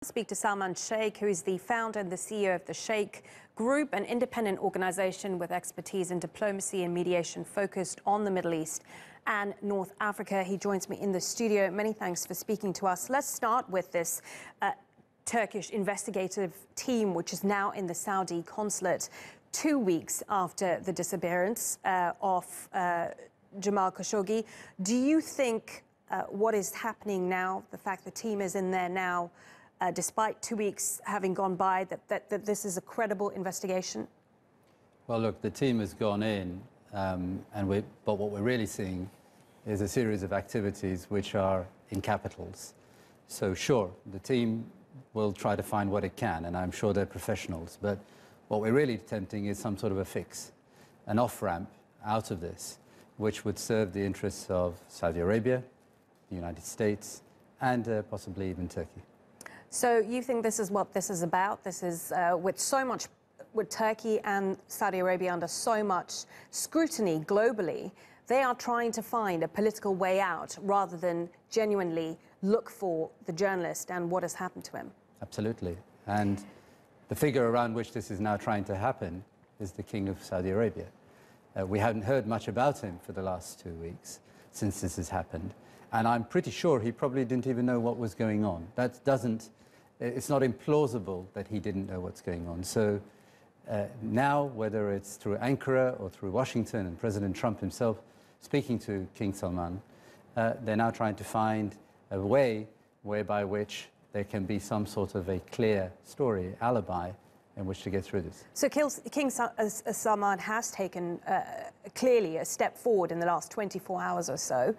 Speak to Salman Shaikh, who is the founder and the CEO of the Shaikh Group, an independent organization with expertise in diplomacy and mediation focused on the Middle East and North Africa. He joins me in the studio. Many thanks for speaking to us. Let's start with this Turkish investigative team, which is now in the Saudi consulate 2 weeks after the disappearance of Jamal Khashoggi. Do you think what is happening now, the fact the team is in there now, despite 2 weeks having gone by, that this is a credible investigation? Well, look, the team has gone in, but what we're really seeing is a series of activities which are in capitals. So sure, the team will try to find what it can, and I'm sure they're professionals, but what we're really attempting is some sort of a fix, an off-ramp out of this, which would serve the interests of Saudi Arabia, the United States, and possibly even Turkey. So you think this is what this is about? This is with Turkey and Saudi Arabia under so much scrutiny globally, they are trying to find a political way out rather than genuinely look for the journalist and what has happened to him. Absolutely. And the figure around which this is now trying to happen is the King of Saudi Arabia. We haven't heard much about him for the last 2 weeks since this has happened. And I'm pretty sure he probably didn't even know what was going on. It's not implausible that he didn't know what's going on. So now, whether it's through Ankara or through Washington and President Trump himself speaking to King Salman, they're now trying to find a way whereby which there can be some sort of a clear story, alibi, in which to get through this. So King Salman has taken clearly a step forward in the last 24 hours or so.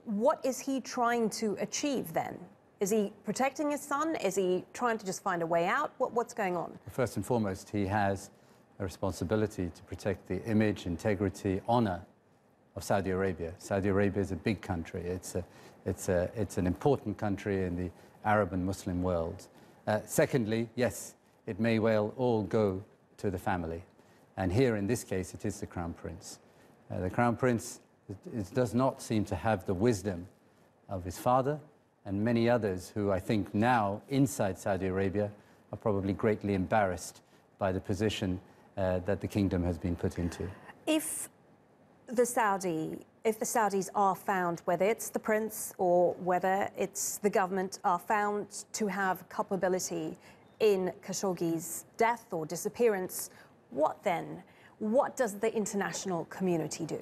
What is he trying to achieve then? Is he protecting his son? Is he trying to just find a way out? What's going on? First and foremost, he has a responsibility to protect the image, integrity, honor of Saudi Arabia. Saudi Arabia is a big country. It's an important country in the Arab and Muslim world. Secondly, yes, it may well all go to the family. And here, in this case, it is the Crown Prince. The Crown Prince does not seem to have the wisdom of his father and many others who I think now inside Saudi Arabia are probably greatly embarrassed by the position that the kingdom has been put into. If the Saudis are found, whether it's the prince or whether it's the government, are found to have culpability in Khashoggi's death or disappearance, what then? What does the international community do?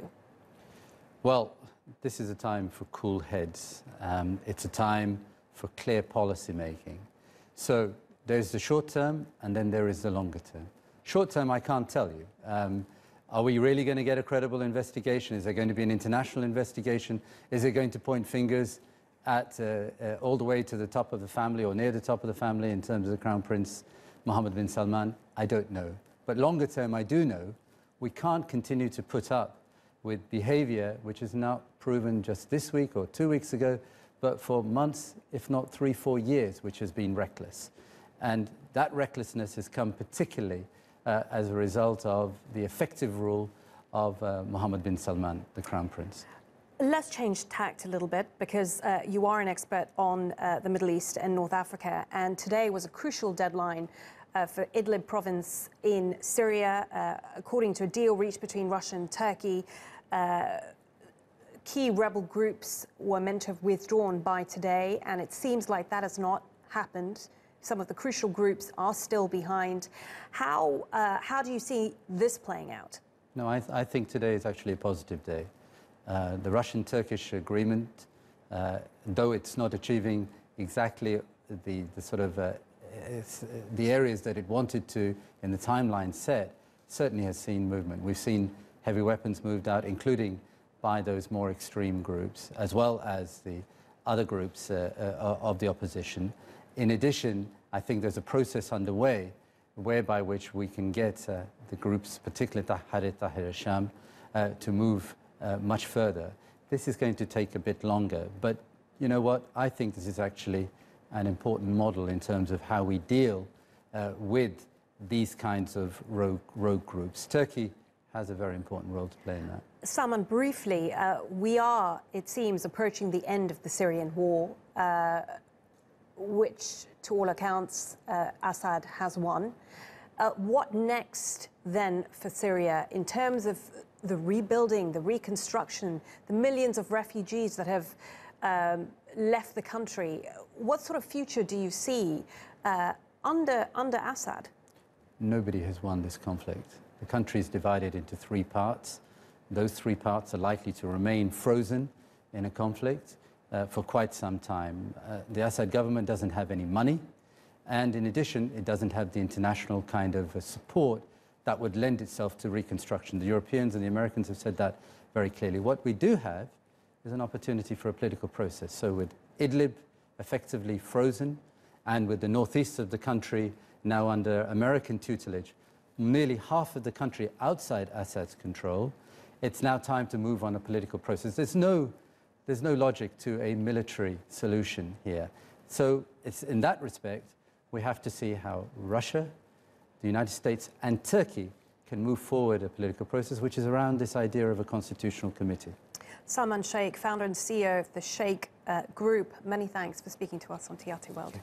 Well, this is a time for cool heads. It's a time for clear policy making. So there's the short term and then there is the longer term. Short term, I can't tell you. Are we really going to get a credible investigation? Is there going to be an international investigation? Is it going to point fingers at all the way to the top of the family or near the top of the family in terms of the Crown Prince Mohammed bin Salman? I don't know. But longer term, I do know we can't continue to put up with behavior which is not proven just this week or 2 weeks ago, but for months, if not 3-4 years, which has been reckless. And that recklessness has come particularly as a result of the effective rule of Mohammed bin Salman, the Crown Prince. Let's change tact a little bit, because you are an expert on the Middle East and North Africa, and today was a crucial deadline for Idlib province in Syria. According to a deal reached between Russia and Turkey, key rebel groups were meant to have withdrawn by today, and it seems like that has not happened. Some of the crucial groups are still behind. How do you see this playing out? No, I think today is actually a positive day. The Russian-Turkish agreement, though it's not achieving exactly the sort of the areas that it wanted to in the timeline set, certainly has seen movement. We've seen heavy weapons moved out, including by those more extreme groups, as well as the other groups of the opposition. In addition, I think there's a process underway whereby which we can get the groups, particularly Tahrir al-Sham, to move much further. This is going to take a bit longer, but you know what? I think this is actually an important model in terms of how we deal with these kinds of rogue groups. Turkey has a very important role to play in that. Salman, briefly, we are, it seems, approaching the end of the Syrian war. which, to all accounts, Assad has won. What next then for Syria in terms of the rebuilding, the reconstruction, the millions of refugees that have left the country? What sort of future do you see under Assad? Nobody has won this conflict. The country is divided into three parts. Those three parts are likely to remain frozen in a conflict for quite some time. The Assad government doesn't have any money, and in addition, it doesn't have the international kind of support that would lend itself to reconstruction. The Europeans and the Americans have said that very clearly. What we do have is an opportunity for a political process. So with Idlib effectively frozen, and with the northeast of the country now under American tutelage, nearly half of the country outside Assad's control, it's now time to move on a political process. There's no logic to a military solution here. So it's in that respect, we have to see how Russia, the United States and Turkey can move forward a political process, which is around this idea of a constitutional committee. Salman Shaikh, founder and CEO of the Shaikh Group, many thanks for speaking to us on TRT World. Okay.